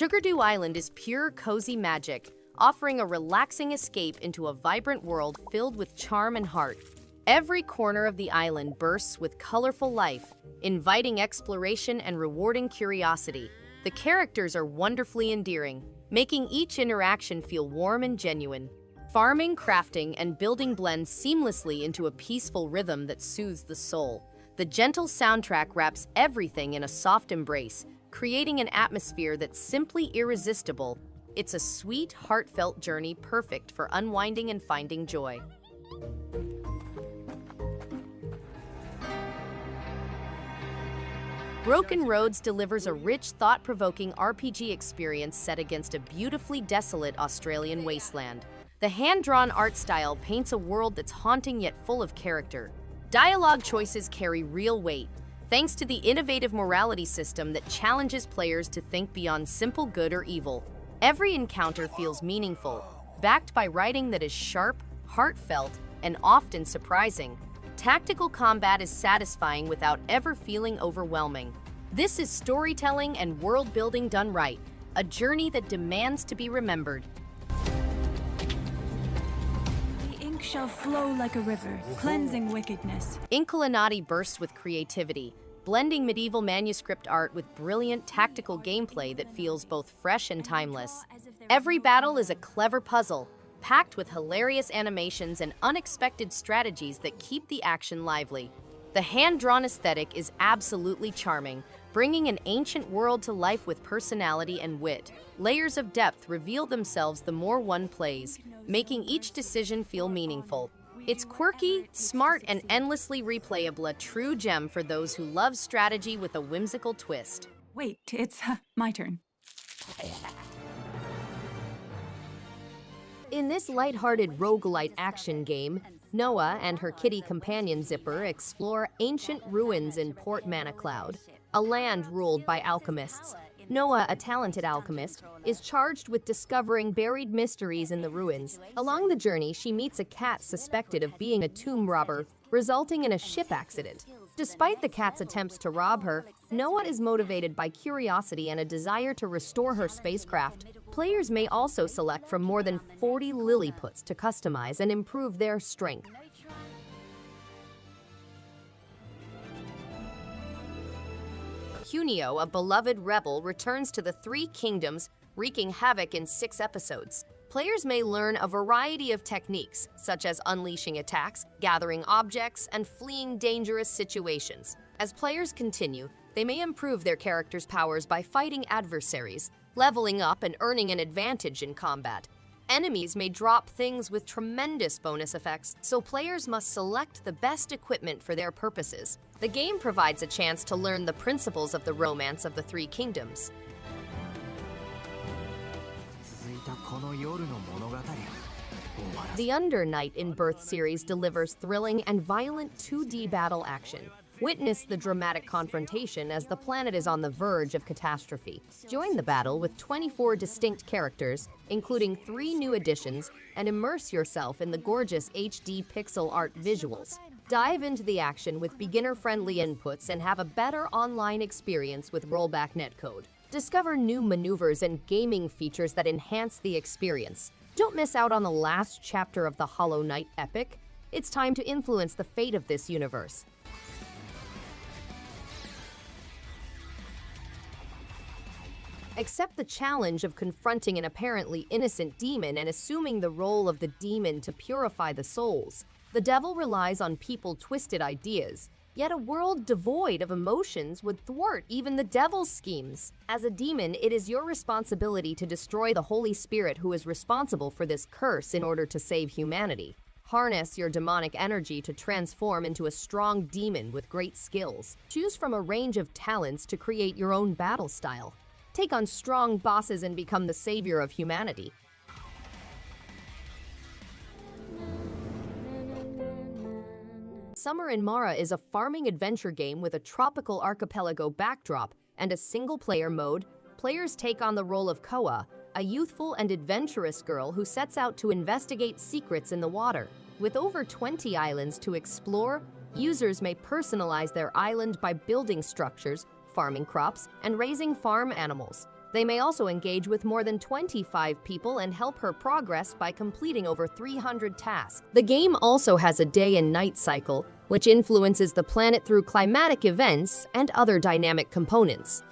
Sugardew Island is pure, cozy magic, offering a relaxing escape into a vibrant world filled with charm and heart. Every corner of the island bursts with colorful life, inviting exploration and rewarding curiosity. The characters are wonderfully endearing, making each interaction feel warm and genuine. Farming, crafting, and building blend seamlessly into a peaceful rhythm that soothes the soul. The gentle soundtrack wraps everything in a soft embrace, creating an atmosphere that's simply irresistible. It's a sweet, heartfelt journey perfect for unwinding and finding joy. Broken Roads delivers a rich, thought-provoking RPG experience set against a beautifully desolate Australian wasteland. The hand-drawn art style paints a world that's haunting yet full of character. Dialogue choices carry real weight, thanks to the innovative morality system that challenges players to think beyond simple good or evil. Every encounter feels meaningful, backed by writing that is sharp, heartfelt, and often surprising. Tactical combat is satisfying without ever feeling overwhelming. This is storytelling and world-building done right, a journey that demands to be remembered. The ink shall flow like a river, cleansing wickedness. Inkulinati bursts with creativity, blending medieval manuscript art with brilliant tactical gameplay that feels both fresh and timeless. Every battle is a clever puzzle, packed with hilarious animations and unexpected strategies that keep the action lively. The hand-drawn aesthetic is absolutely charming, bringing an ancient world to life with personality and wit. Layers of depth reveal themselves the more one plays, making each decision feel meaningful. It's quirky, smart, and endlessly replayable, a true gem for those who love strategy with a whimsical twist. Wait, it's my turn. In this lighthearted roguelite action game, Noah and her kitty companion Zipper explore ancient ruins in Port Manacloud, a land ruled by alchemists. Noah, a talented alchemist, is charged with discovering buried mysteries in the ruins. Along the journey, she meets a cat suspected of being a tomb robber, resulting in a ship accident. Despite the cat's attempts to rob her, Noah is motivated by curiosity and a desire to restore her spacecraft. Players may also select from more than 40 Lilliputs to customize and improve their strength. Cuneo, a beloved rebel, returns to the Three Kingdoms, wreaking havoc in 6 episodes. Players may learn a variety of techniques, such as unleashing attacks, gathering objects, and fleeing dangerous situations. As players continue, they may improve their characters' powers by fighting adversaries, leveling up and earning an advantage in combat. Enemies may drop things with tremendous bonus effects, so players must select the best equipment for their purposes. The game provides a chance to learn the principles of the romance of the Three Kingdoms. The Under Night in Birth series delivers thrilling and violent 2D battle action. Witness the dramatic confrontation as the planet is on the verge of catastrophe. Join the battle with 24 distinct characters, including 3 new additions, and immerse yourself in the gorgeous HD pixel art visuals. Dive into the action with beginner-friendly inputs and have a better online experience with rollback netcode. Discover new maneuvers and gaming features that enhance the experience. Don't miss out on the last chapter of the Hollow Knight epic. It's time to influence the fate of this universe. Accept the challenge of confronting an apparently innocent demon and assuming the role of the demon to purify the souls. The devil relies on people's twisted ideas, yet a world devoid of emotions would thwart even the devil's schemes. As a demon, it is your responsibility to destroy the Holy Spirit who is responsible for this curse in order to save humanity. Harness your demonic energy to transform into a strong demon with great skills. Choose from a range of talents to create your own battle style. Take on strong bosses and become the savior of humanity. Summer in Mara is a farming adventure game with a tropical archipelago backdrop and a single-player mode. Players take on the role of Koa, a youthful and adventurous girl who sets out to investigate secrets in the water. With over 20 islands to explore, users may personalize their island by building structures, farming crops, and raising farm animals. They may also engage with more than 25 people and help her progress by completing over 300 tasks. The game also has a day and night cycle, which influences the planet through climatic events and other dynamic components.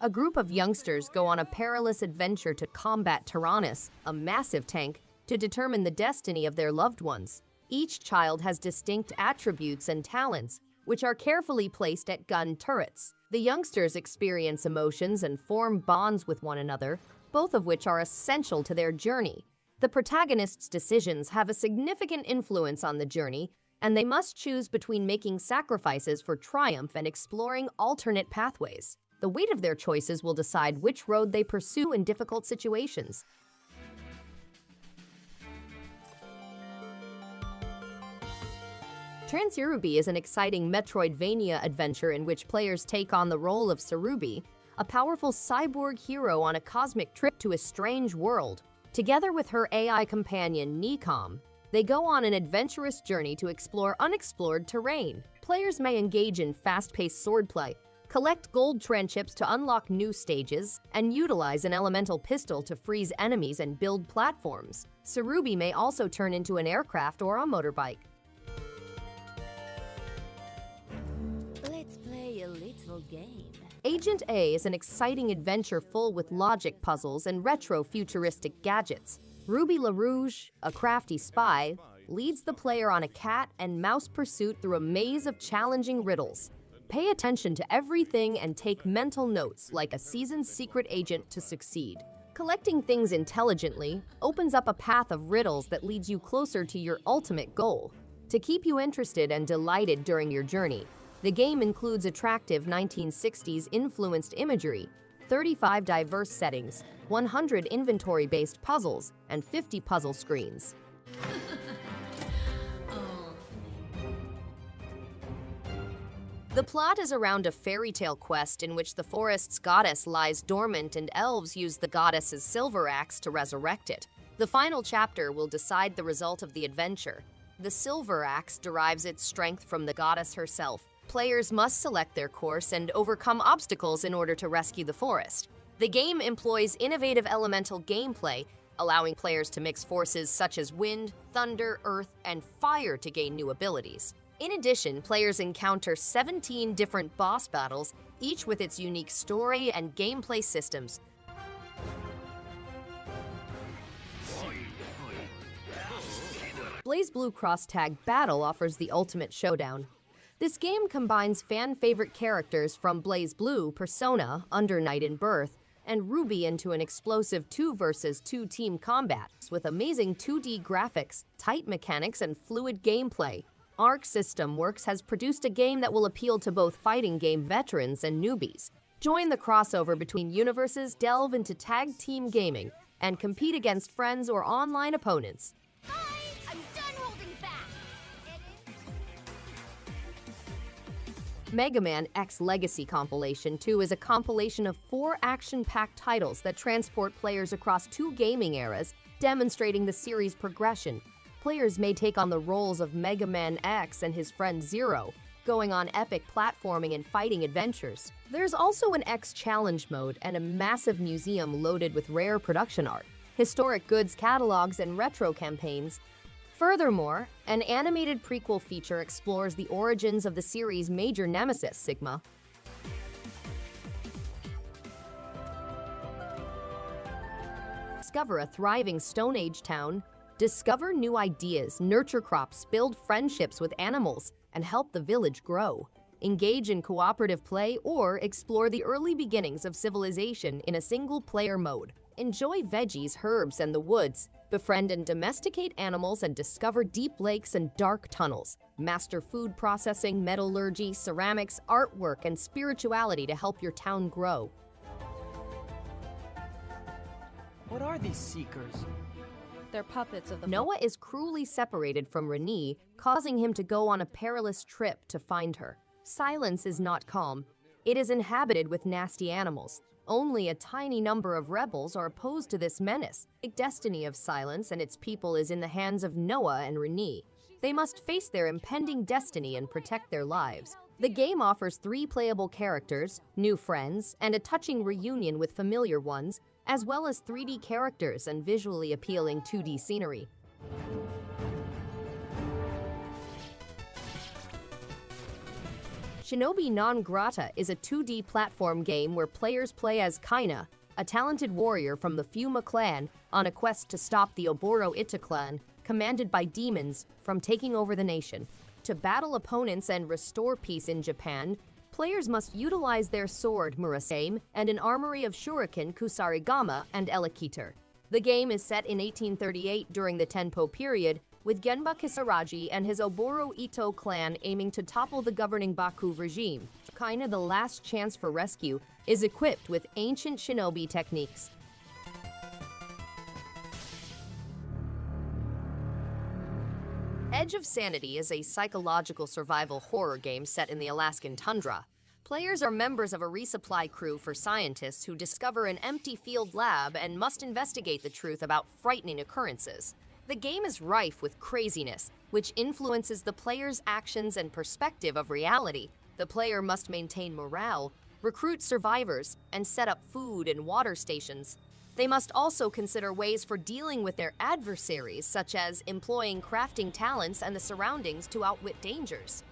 A group of youngsters go on a perilous adventure to combat Tyrannus, a massive tank, to determine the destiny of their loved ones. Each child has distinct attributes and talents, which are carefully placed at gun turrets. The youngsters experience emotions and form bonds with one another, both of which are essential to their journey. The protagonist's decisions have a significant influence on the journey, and they must choose between making sacrifices for triumph and exploring alternate pathways. The weight of their choices will decide which road they pursue in difficult situations. Transiruby is an exciting Metroidvania adventure in which players take on the role of Sugardew, a powerful cyborg hero on a cosmic trip to a strange world. Together with her AI companion, Nikom, they go on an adventurous journey to explore unexplored terrain. Players may engage in fast-paced swordplay, collect gold tranships to unlock new stages, and utilize an elemental pistol to freeze enemies and build platforms. Sugardew may also turn into an aircraft or a motorbike. Let's play a little game. Agent A is an exciting adventure full with logic puzzles and retro-futuristic gadgets. Ruby LaRouge, a crafty spy, leads the player on a cat and mouse pursuit through a maze of challenging riddles. Pay attention to everything and take mental notes like a seasoned secret agent to succeed. Collecting things intelligently opens up a path of riddles that leads you closer to your ultimate goal. To keep you interested and delighted during your journey, the game includes attractive 1960s-influenced imagery, 35 diverse settings, 100 inventory-based puzzles, and 50 puzzle screens. The plot is around a fairy tale quest in which the forest's goddess lies dormant and elves use the goddess's silver axe to resurrect it. The final chapter will decide the result of the adventure. The silver axe derives its strength from the goddess herself. Players must select their course and overcome obstacles in order to rescue the forest. The game employs innovative elemental gameplay, allowing players to mix forces such as wind, thunder, earth, and fire to gain new abilities. In addition, players encounter 17 different boss battles, each with its unique story and gameplay systems. BLAZBLUE Cross-Tag Battle offers the ultimate showdown. This game combines fan-favorite characters from BLAZBLUE, Persona, Under Night in Birth, and Ruby into an explosive 2 versus 2 team combat with amazing 2D graphics, tight mechanics, and fluid gameplay. Arc System Works has produced a game that will appeal to both fighting game veterans and newbies. Join the crossover between universes, delve into tag team gaming, and compete against friends or online opponents. I'm done holding back. Mega Man X Legacy Compilation 2 is a compilation of 4 action-packed titles that transport players across 2 gaming eras, demonstrating the series' progression. Players may take on the roles of Mega Man X and his friend Zero, going on epic platforming and fighting adventures. There's also an X Challenge mode and a massive museum loaded with rare production art, historic goods catalogs, and retro campaigns. Furthermore, an animated prequel feature explores the origins of the series' major nemesis, Sigma. Discover a thriving Stone Age town. Discover new ideas, nurture crops, build friendships with animals, and help the village grow. Engage in cooperative play or explore the early beginnings of civilization in a single-player mode. Enjoy veggies, herbs, and the woods. Befriend and domesticate animals and discover deep lakes and dark tunnels. Master food processing, metallurgy, ceramics, artwork, and spirituality to help your town grow. What are these seekers? They're puppets of the Noah is cruelly separated from Renee, causing him to go on a perilous trip to find her. Silence is not calm. It is inhabited with nasty animals. Only a tiny number of rebels are opposed to this menace. The destiny of Silence and its people is in the hands of Noah and Renee. They must face their impending destiny and protect their lives. The game offers 3 playable characters, new friends, and a touching reunion with familiar ones, as well as 3D characters and visually appealing 2D scenery. SHINOBI non-GRATA is a 2D platform game where players play as Kaina, a talented warrior from the Fuma clan, on a quest to stop the Oboro Ita clan, commanded by demons, from taking over the nation. To battle opponents and restore peace in Japan, players must utilize their sword Murasame and an armory of shuriken Kusarigama and Elekiter. The game is set in 1838 during the Tenpo period, with Genba Kisaragi and his Oboro Ito clan aiming to topple the governing Baku regime. Kaina, the last chance for rescue, is equipped with ancient shinobi techniques. Edge of Sanity is a psychological survival horror game set in the Alaskan tundra. Players are members of a resupply crew for scientists who discover an empty field lab and must investigate the truth about frightening occurrences. The game is rife with craziness, which influences the player's actions and perspective of reality. The player must maintain morale, recruit survivors, and set up food and water stations. They must also consider ways for dealing with their adversaries, such as employing crafting talents and the surroundings to outwit dangers.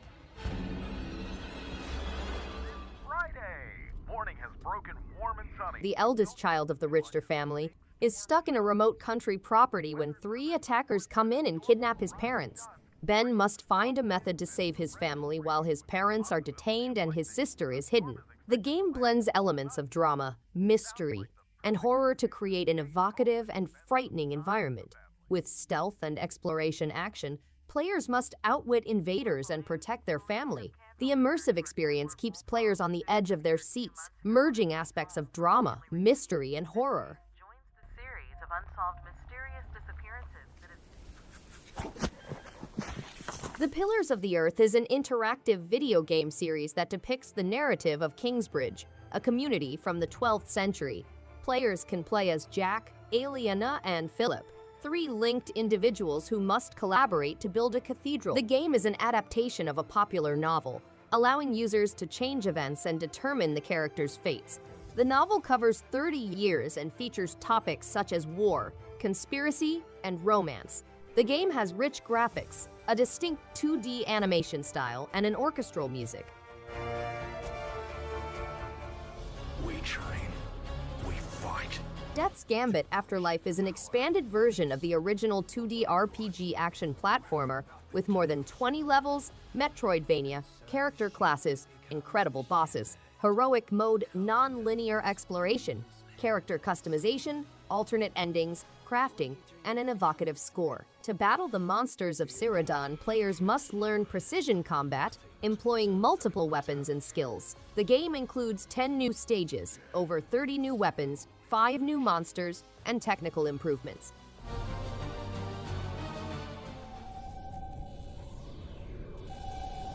Friday! Morning has broken warm and sunny. The eldest child of the Richter family is stuck in a remote country property when 3 attackers come in and kidnap his parents. Ben must find a method to save his family while his parents are detained and his sister is hidden. The game blends elements of drama, mystery, and horror to create an evocative and frightening environment. With stealth and exploration action, players must outwit invaders and protect their family. The immersive experience keeps players on the edge of their seats, merging aspects of drama, mystery, and horror. Unsolved mysterious disappearances. The Pillars of the Earth is an interactive video game series that depicts the narrative of Kingsbridge, a community from the 12th century. Players can play as Jack, Aliena, and Philip, 3 linked individuals who must collaborate to build a cathedral. The game is an adaptation of a popular novel, allowing users to change events and determine the characters' fates. The novel covers 30 years and features topics such as war, conspiracy, and romance. The game has rich graphics, a distinct 2D animation style, and an orchestral music. We train. We fight. Death's Gambit Afterlife is an expanded version of the original 2D RPG action platformer with more than 20 levels, Metroidvania, character classes, incredible bosses, heroic mode, non-linear exploration, character customization, alternate endings, crafting, and an evocative score. To battle the monsters of Cyrodiil, players must learn precision combat, employing multiple weapons and skills. The game includes 10 new stages, over 30 new weapons, 5 new monsters, and technical improvements.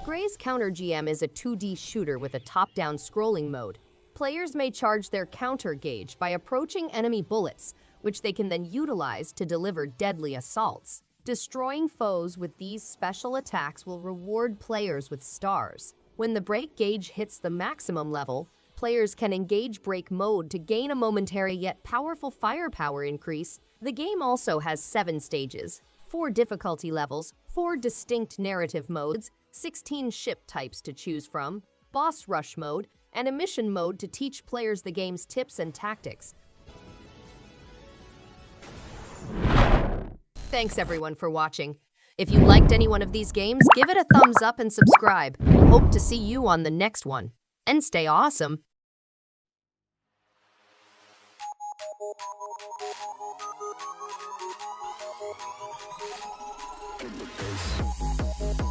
Graze Counter GM is a 2D shooter with a top-down scrolling mode. Players may charge their counter gauge by approaching enemy bullets, which they can then utilize to deliver deadly assaults. Destroying foes with these special attacks will reward players with stars. When the break gauge hits the maximum level, players can engage break mode to gain a momentary yet powerful firepower increase. The game also has 7 stages, 4 difficulty levels, 4 distinct narrative modes, 16 ship types to choose from, boss rush mode, and a mission mode to teach players the game's tips and tactics. Thanks everyone for watching. If you liked any one of these games, give it a thumbs up and subscribe. Hope to see you on the next one. And stay awesome. In the face.